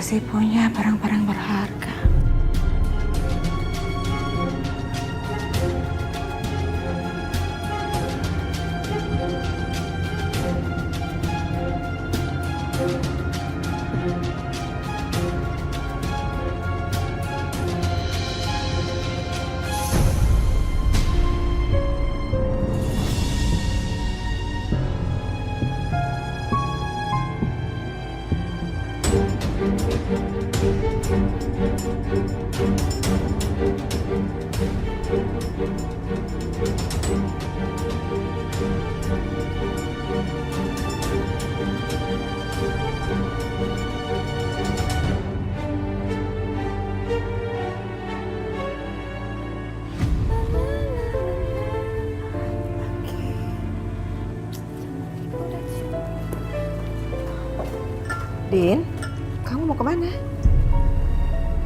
masih punya barang-barang berharga. Din, kamu mau kemana?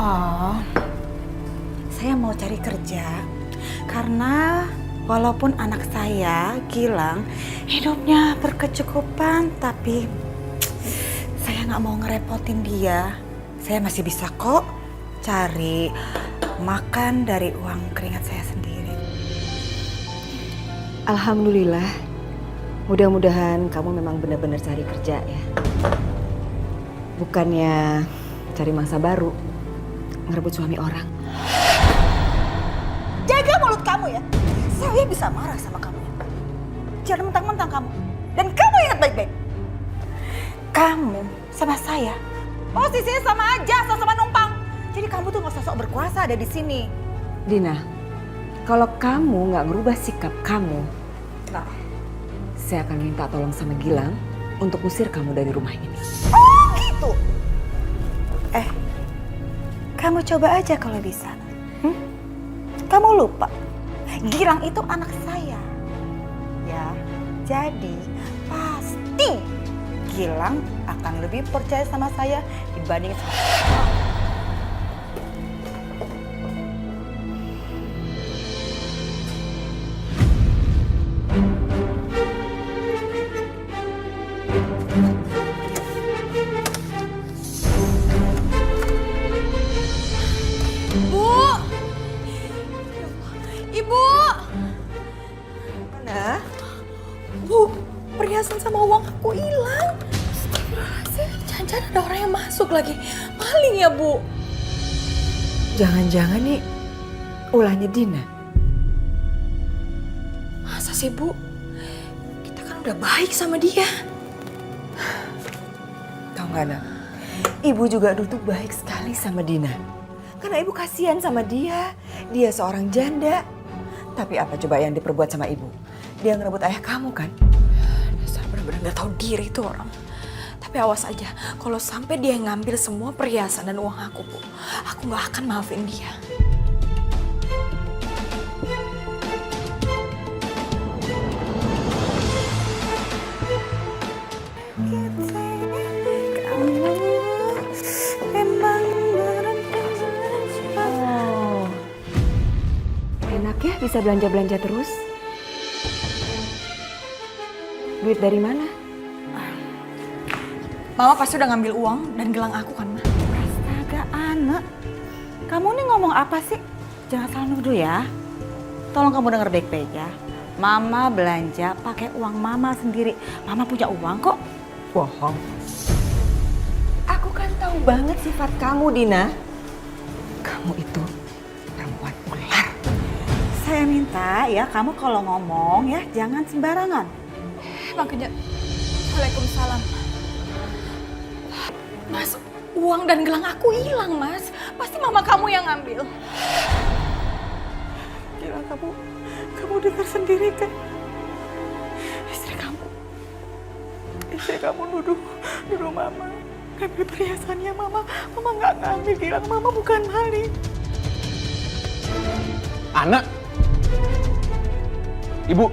Oh, saya mau cari kerja karena walaupun anak saya Gilang hidupnya berkecukupan, tapi saya nggak mau ngerepotin dia. Saya masih bisa kok cari makan dari uang keringat saya sendiri. Alhamdulillah, mudah-mudahan kamu memang benar-benar cari kerja ya. Bukannya cari mangsa baru, ngerebut suami orang. Jaga mulut kamu ya. Saya bisa marah sama kamu. Jangan mentang-mentang kamu. Dan kamu ingat baik-baik. Kamu sama saya posisinya sama aja, sama-sama numpang. Jadi kamu tuh nggak usah sok berkuasa ada di sini. Dina, kalau kamu nggak merubah sikap kamu, Nah, saya akan minta tolong sama Gilang untuk usir kamu dari rumah ini. oh gitu. Kamu coba aja kalau bisa. Kamu lupa, Gilang itu anak saya. Ya, jadi pasti Gilang akan lebih percaya sama saya dibanding sama Ibu! Mana? Bu, perhiasan sama uang aku hilang. Astagfirullahaladzim, jangan-jangan ada orang yang masuk lagi. Maling ya, Bu? Jangan-jangan nih ulahnya Dina. Masa sih, Bu? Kita kan udah baik sama dia. Tahu nggak, Nak? Ibu juga dulu tuh baik sekali sama Dina. Karena ibu kasihan sama dia. Dia seorang janda. Tapi apa coba yang diperbuat sama ibu? Dia ngerebut ayah kamu kan? Dasar bener-bener gak tahu diri tuh orang. Tapi awas aja, kalau sampai dia ngambil semua perhiasan dan uang aku, Bu, aku gak akan maafin dia. Oh, enak ya bisa belanja-belanja terus. Duit dari mana? Mama pasti udah ngambil uang dan gelang aku kan, Ma? Astaga, anak. Kamu nih ngomong apa sih? Jangan salah nuduh ya. Tolong kamu denger baik-baik ya. Mama belanja pakai uang mama sendiri. Mama punya uang kok. Bohong. Aku kan tahu banget sifat kamu, Dina. Kamu itu perempuan ular. Saya minta ya kamu kalau ngomong ya jangan sembarangan. Makanya, Waalaikumsalam. Mas, uang dan gelang aku hilang, Mas. Pasti mama kamu yang ngambil. Gila kamu dengar sendiri kan? Istri kamu nuduh mama. Ngambil perhiasannya mama nggak ngambil, bilang mama bukan maling. Anak, Ibu,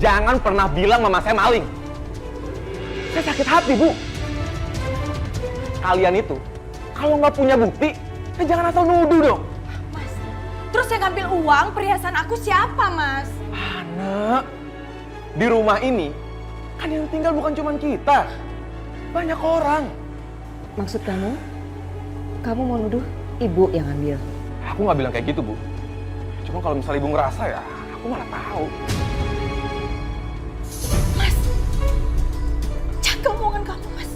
jangan pernah bilang mama saya maling. Saya sakit hati, Bu. Kalian itu, kalau nggak punya bukti, ya jangan asal nuduh dong. Mas, terus yang ngambil uang perhiasan aku siapa, Mas? Anak, di rumah ini, kan yang tinggal bukan cuma kita. Banyak orang. Maksud kamu mau nuduh ibu yang ambil? Aku nggak bilang kayak gitu, Bu. Cuma kalau misalnya ibu ngerasa ya, aku malah tahu. Mas, jaga omongan kamu, Mas.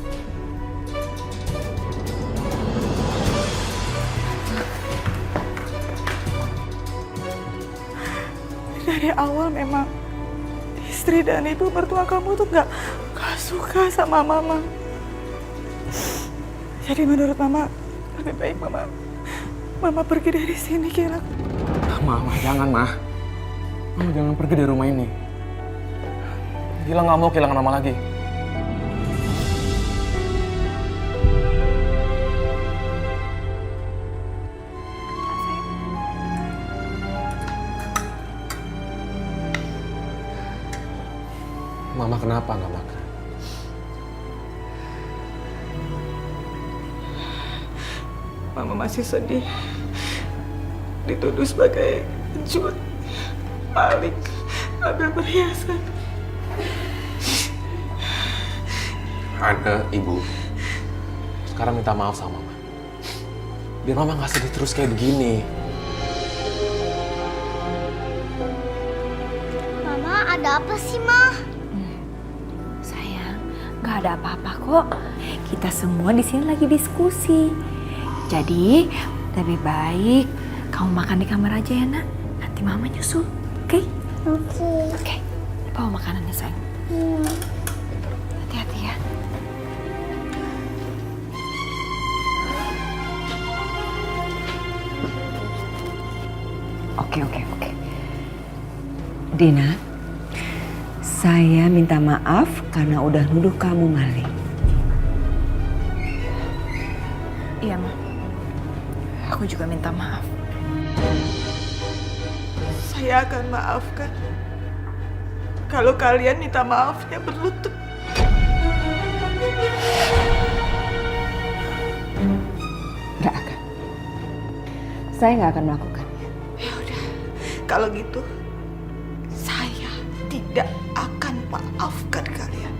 Dari awal memang istri dan ibu mertua kamu tuh nggak suka sama mama. Jadi menurut mama lebih baik mama pergi dari sini, Gilang. Mama, jangan, Mah. Mama jangan pergi dari rumah ini. Gilang nggak mau kehilangan Mama lagi. Mama kenapa nggak makan? Mama masih sedih. Dituduh sebagai penculik, maling, ambil perhiasan. Ana, Ibu, sekarang minta maaf sama Mama. Biar Mama nggak sedih terus kayak begini. Mama, ada apa sih, Ma? Sayang, nggak ada apa-apa kok. Kita semua di sini lagi diskusi. Jadi, lebih baik kamu makan di kamar aja ya, Nak. Nanti Mama nyusul, oke? Oke. Bawa makanannya, sayang. Hati-hati ya. Oke. Dina, saya minta maaf karena udah nuduh kamu maling. Iya, Ma. Aku juga minta maaf. Saya akan maafkan kalau kalian minta maafnya berlutut. Nggak akan. Saya nggak akan melakukannya. Ya udah, kalau gitu saya tidak akan maafkan kalian.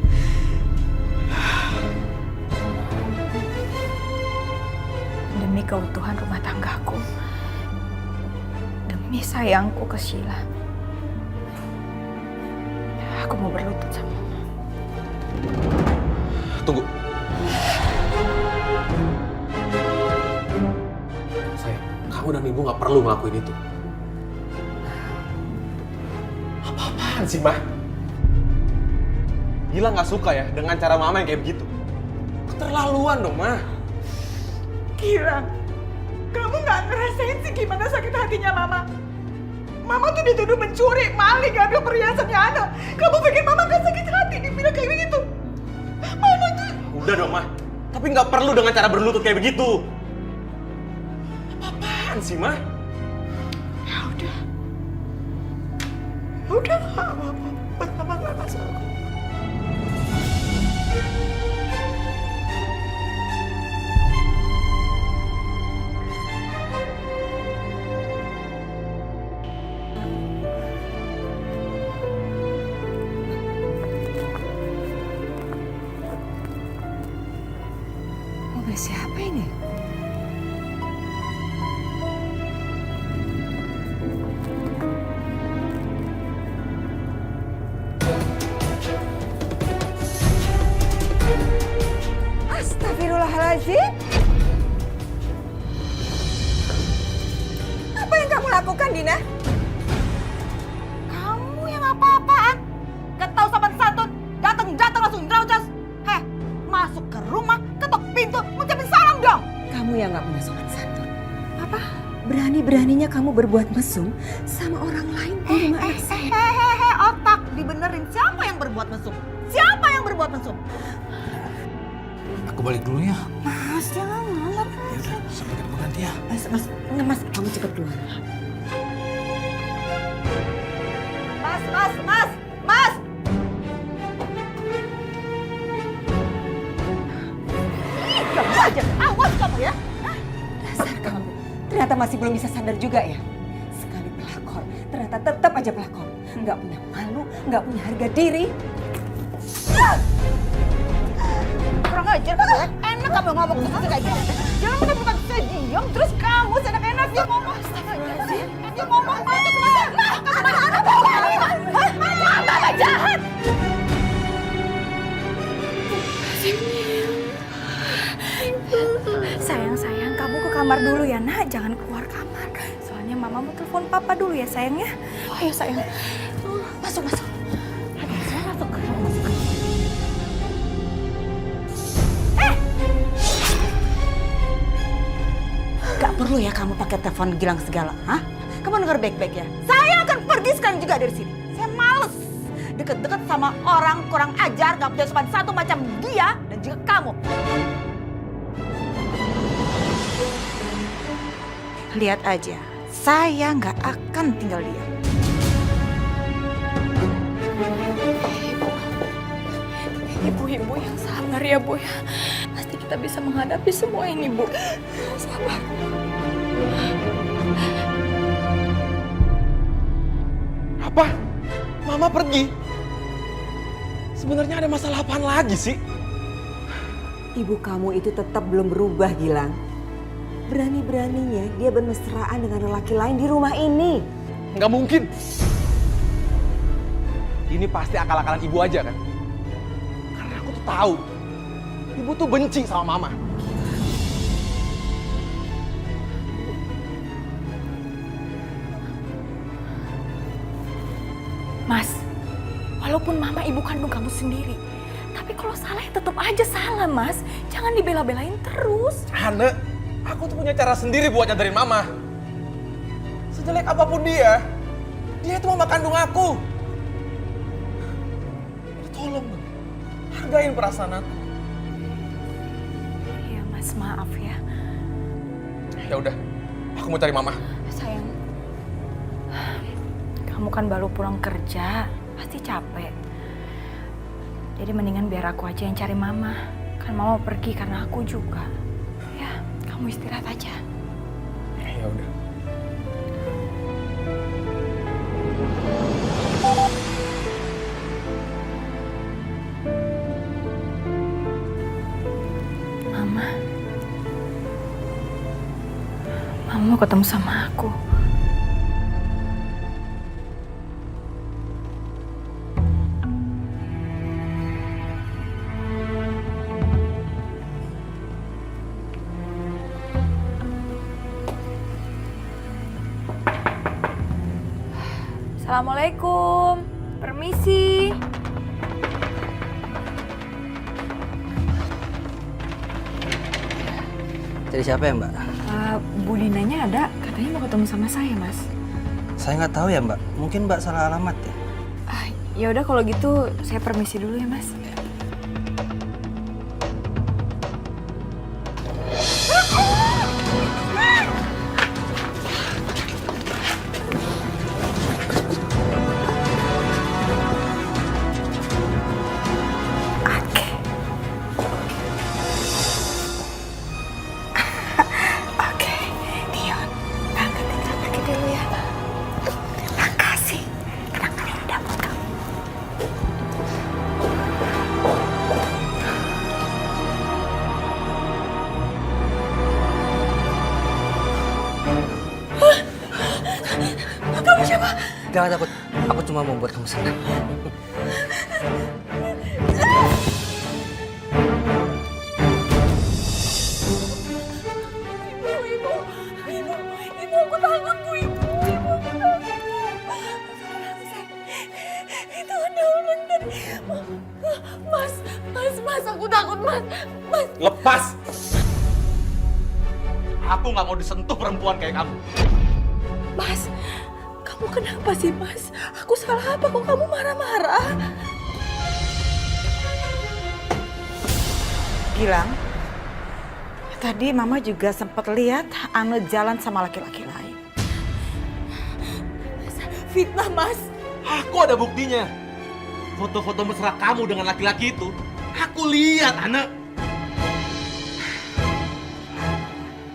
Demi keutuhan rumah tanggaku. Demi sayangku ke Sheila. Aku mau berlutut sama Mama. Tunggu. Sayang, kamu dan Ibu nggak perlu ngelakuin itu. Apaan sih, Mah? Gilang nggak suka ya dengan cara Mama yang kayak begitu. Keterlaluan dong, Mah. Gilang, kamu nggak ngerasain sih gimana sakit hatinya Mama? Mama tuh dituduh mencuri, maling, ngambil perhiasannya Ana. Kamu pikir Mama nggak sakit hati dibilang kayak begitu? Mama tuh... Udah dong, Mah. Tapi nggak perlu dengan cara berlutut kayak begitu. Apaan sih, Mah? Ya udah. Udah nggak apa-apa. Buat Mama nggak masalah. Mobil siapa ini? Astagfirullahaladzim. Apa yang kamu lakukan, Dina? Kamu yang apa-apaan? Gak tahu sopan santun. Datang langsung nerocos. Heh, masuk ke rumah, ketok pintu, ngucapin salam dong. Kamu yang gak punya sopan santun. Apa? Berani-beraninya kamu berbuat mesum sama orang lain di rumah anak saya. Hehehe, otak dibenerin. Siapa yang berbuat mesum? Siapa yang berbuat mesum? Aku balik dulu ya. Mas, jangan ngalap. Ya udah, sampai ketemu nanti ya. Mas, kamu cepet keluar. Mas! Kamu aja, awas kamu ya. Dasar kamu, ternyata masih belum bisa sadar juga ya. Sekali pelakor, ternyata tetap aja pelakor. Nggak punya malu, nggak punya harga diri. Kurang ajar kamu ya. Enak Gimana kamu ngomong sesuatu kayak gitu? Jangan mana bukan saya diam, terus kamu seenak-enak dia ngomong. Dia ngomong aja sebentar. Mama jahat. Sayang, kamu ke kamar dulu ya, Nak. Jangan keluar kamar. Soalnya Mama mau telepon Papa dulu ya, sayang ya. Ayo, sayang. Masuk. Saya masuk. Gak perlu ya kamu pakai telepon Gilang segala, hah? Kamu denger baik-baik ya. Saya akan pergi sekarang juga dari sini. Saya males deket-deket sama orang kurang ajar, gak punya sopan satu macam dia dan juga kamu. Lihat aja, saya nggak akan tinggal diam. Ibu yang sabar ya, Bu ya. Pasti kita bisa menghadapi semua ini, Bu. Sabar. Apa? Mama pergi? Sebenarnya ada masalah apaan lagi sih? Ibu kamu itu tetap belum berubah, Gilang. Berani-beraninya dia bermesraan dengan lelaki lain di rumah ini. Nggak mungkin. Ini pasti akal-akalan ibu aja kan? Karena aku tuh tahu, ibu tuh benci sama mama. Mas, walaupun Mama ibu kandung kamu sendiri, tapi kalau salah ya tetap aja salah, Mas. Jangan dibela-belain terus. Hana, aku tuh punya cara sendiri buat nyadarin mama. Sejelek apapun dia itu mama kandung aku. Tolong dong, hargain perasaan aku. Iya, Mas, maaf ya. Ya udah, aku mau cari mama. Sayang, kamu kan baru pulang kerja, pasti capek. Jadi mendingan biar aku aja yang cari Mama. Kan Mama pergi karena aku juga. Ya, kamu istirahat aja. Ya udah. Mama mau ketemu sama aku. Assalamualaikum. Permisi. Cari siapa ya, Mbak? Bu Dinanya ada, katanya mau ketemu sama saya, Mas. Saya nggak tahu ya, Mbak. Mungkin Mbak salah alamat ya. Ya udah kalau gitu saya permisi dulu ya, Mas. Jangan takut, aku cuma mau buat kamu senang. Ibu, aku takut, Bu. Ibu, aku takut. Itu ada orang dan... Mas, aku takut, Mas. Lepas! Aku nggak mau disentuh perempuan kayak kamu. Mas, kamu kenapa sih, Mas? Aku salah apa kok kamu marah-marah? Gilang, tadi Mama juga sempat lihat Anu jalan sama laki-laki lain. Fitnah, Mas. Aku ada buktinya. Foto-foto mesra kamu dengan laki-laki itu, aku lihat, Ana.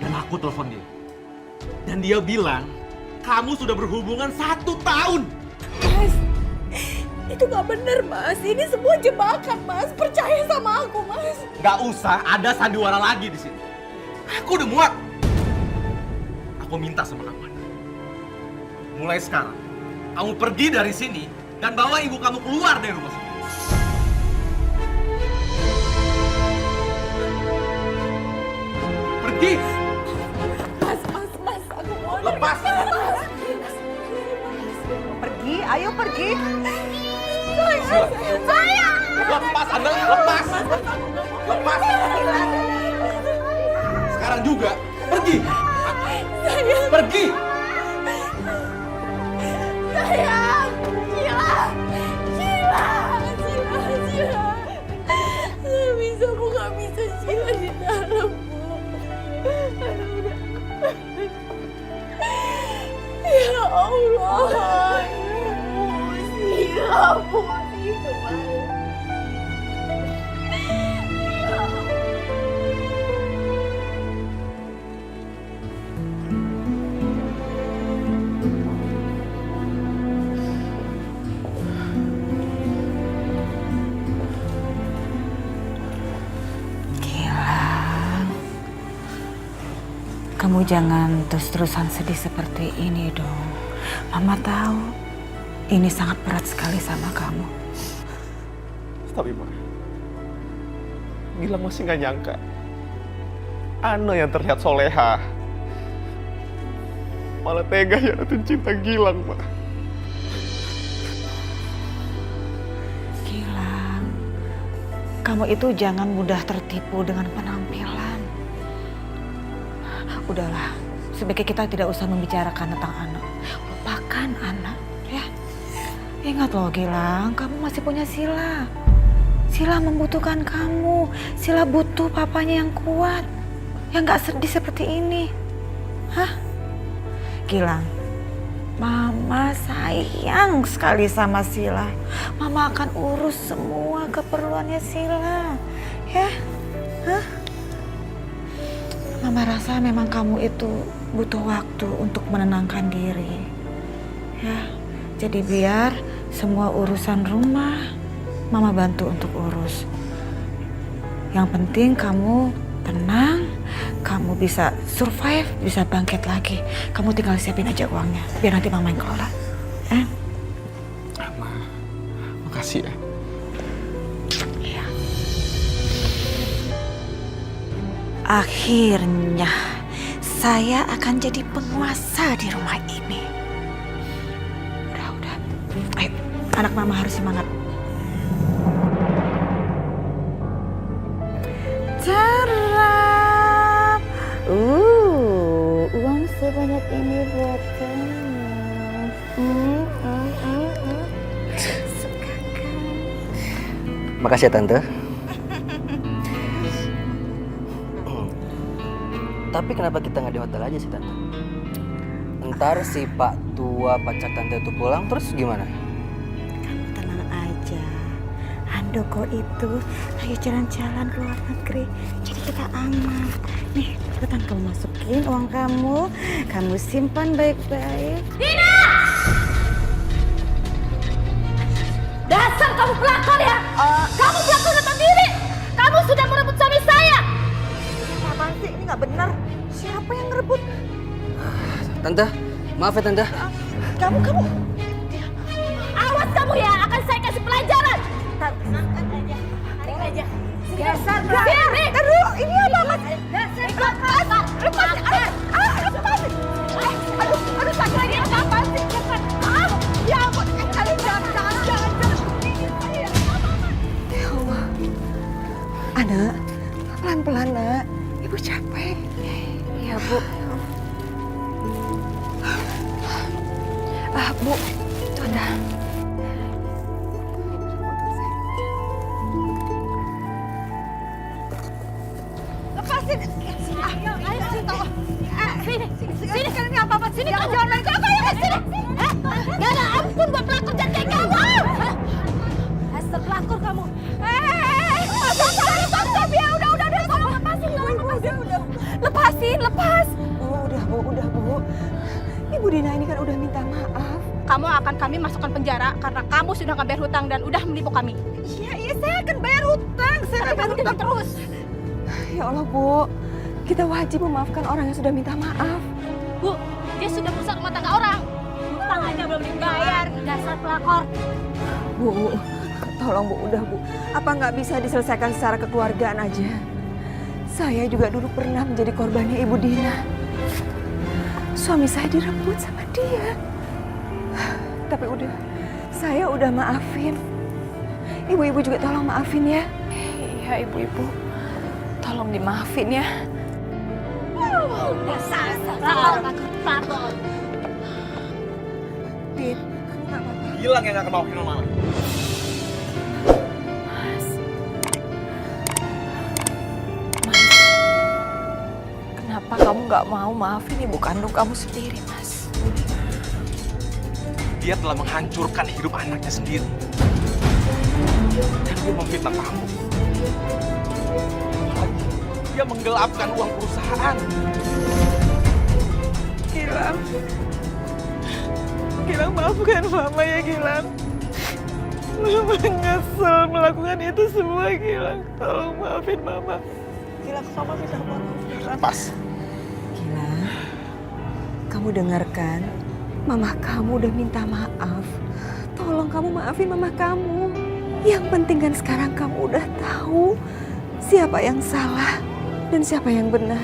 Dan aku telepon dia. Dan dia bilang, kamu sudah berhubungan 1 tahun. Mas, Itu nggak bener, Mas. Ini semua jebakan, Mas. Percaya sama aku, Mas. Gak usah ada sandiwara lagi di sini. Aku udah muak. Aku minta sama kamu. Mulai sekarang, kamu pergi dari sini dan bawa ibu kamu keluar dari rumah sini. Pergi! Mas, aku mau. Lepas! Pergi, ayo pergi. Lepas, Anda! Lepas! Lepas! Sekarang juga, pergi! Pergi! Sayang, Sheila. Nggak bisa, Bu, nggak bisa Sheila di dalam, Bu. Ya Allah, Sheila, Bu, Kamu jangan terus-terusan sedih seperti ini dong. Mama tahu ini sangat berat sekali sama kamu. Tapi Ma, Gilang masih nggak nyangka Ana yang terlihat soleha malah tega hianatin cinta Gilang, Ma. Gilang, kamu itu jangan mudah tertipu dengan penampilan. Udahlah, sebaiknya kita tidak usah membicarakan tentang anak. Lupakan anak, ya. Ingat loh Gilang, kamu masih punya Sila. Sila membutuhkan kamu. Sila butuh papanya yang kuat, yang gak sedih seperti ini. Hah? Gilang, Mama sayang sekali sama Sila. Mama akan urus semua keperluannya Sila, ya. Hah? Mama rasa memang kamu itu butuh waktu untuk menenangkan diri. Ya, jadi biar semua urusan rumah Mama bantu untuk urus. Yang penting kamu tenang, kamu bisa survive, bisa bangkit lagi. Kamu tinggal siapin aja uangnya, biar nanti Mama yang kelola. Ma, makasih ya. Iya. Akhirnya saya akan jadi penguasa di rumah ini. Udah. Ayo, anak Mama harus semangat. Cara. Uang sebanyak ini buat kamu. Suka kan? Makasih ya Tante. Tapi kenapa kita nggak di hotel aja sih Tante? Ntar si Pak Tua pacar Tante itu pulang terus gimana? Kamu tenang aja. Handoko itu lagi jalan-jalan ke luar negeri. Jadi kita aman. Nih, cepetan kamu masukin uang kamu. Kamu simpan baik-baik. Dasar kamu pelakor ya! Kamu pelakor datang diri! Kamu sudah merebut suami saya! Apaan sih? Ini nggak benar. Siapa yang ngerebut? Tante, maaf ya Tante. Kamu. Awas kamu ya, akan saya kasih pelajaran! Tarik aja. Dasar pelakor! Aduh, ini apa Mas? Dasar pelakor! Lepas! Lepas! Aduh, sakit lagi. Apa sih? Ya ampun. Aduh, jangan. Ya Allah. Anak, pelan-pelan nak. Ibu capek. Ya Bu. Bu, itu ada. Lepasin. Sini. Sini ini apa? Sini kau jangan main apa ya? Sini. Gak ada ampun buat pelakor jangan kayak kamu. Dasar pelakor kamu. Stop ya. Udah. Lepasin. Udah Bu. Ibu Dina ini kan udah minta maaf. kamu akan kami masukkan penjara karena kamu sudah nggak bayar hutang dan udah menipu kami. Iya, saya akan bayar hutang. Saya Tapi akan bayar kamu tidak hutang. terus. Ya Allah, Bu. Kita wajib memaafkan orang yang sudah minta maaf. Bu, dia sudah merusak rumah tangga orang. Hutang aja belum dibayar. Dasar pelakor. Bu, tolong Bu, udah Bu. Apa nggak bisa diselesaikan secara kekeluargaan aja? Saya juga dulu pernah menjadi korbannya Ibu Dina. Suami saya direbut sama dia. Tapi udah, saya udah maafin. Ibu-ibu juga tolong maafin ya. Iya ibu-ibu, tolong dimaafin ya. Dasar pelakor. Din, kamu nggak apa-apa. Hilang yang gak kenal maafin mama. Kenapa kamu nggak mau maafin ibu kandung kamu sendiri, Mas? Dia telah menghancurkan hidup anaknya sendiri. Dan dia memfitnah kamu. Apalagi dia menggelapkan uang perusahaan. Gilang. Gilang, maafkan Mama ya, Gilang. Mama nyesel melakukan itu semua, Gilang. Tolong maafin Mama. Gilang, Mama minta maaf. Pas. Gilang, kamu dengarkan? Mama kamu udah minta maaf. Tolong kamu maafin Mama kamu. Yang penting kan sekarang kamu udah tahu siapa yang salah dan siapa yang benar.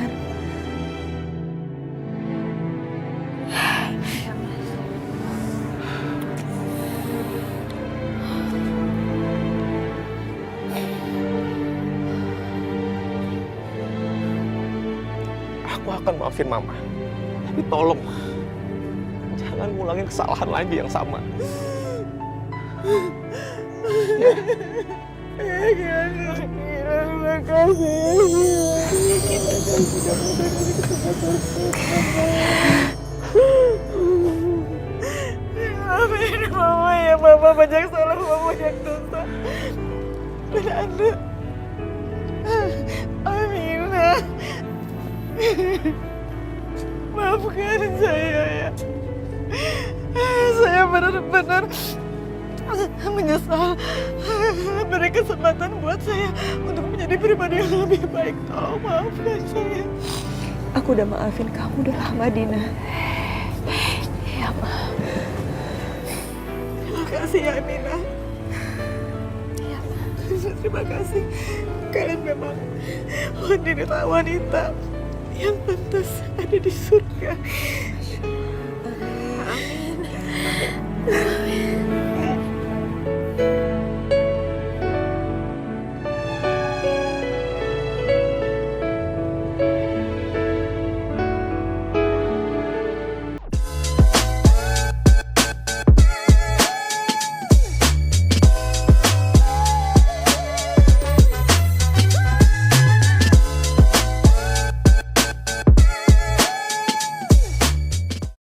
Aku akan maafin mama. Tapi tolong, jangan ngulangin kesalahan lagi yang sama. Maafin Mama ya, Mama banyak salah, Mama banyak dosa. Dan Anda, Amina, maafkan saya ya. Saya benar-benar menyesal. Beri kesempatan buat saya untuk menjadi pribadi yang lebih baik. Tolong maafkan saya. Aku udah maafin kamu udah lama, Dina. Iya, Ma. Terima kasih ya, Amina. Iya, Ma. Terima kasih. Kalian memang wanita yang pantas ada di surga. Amin. Amin.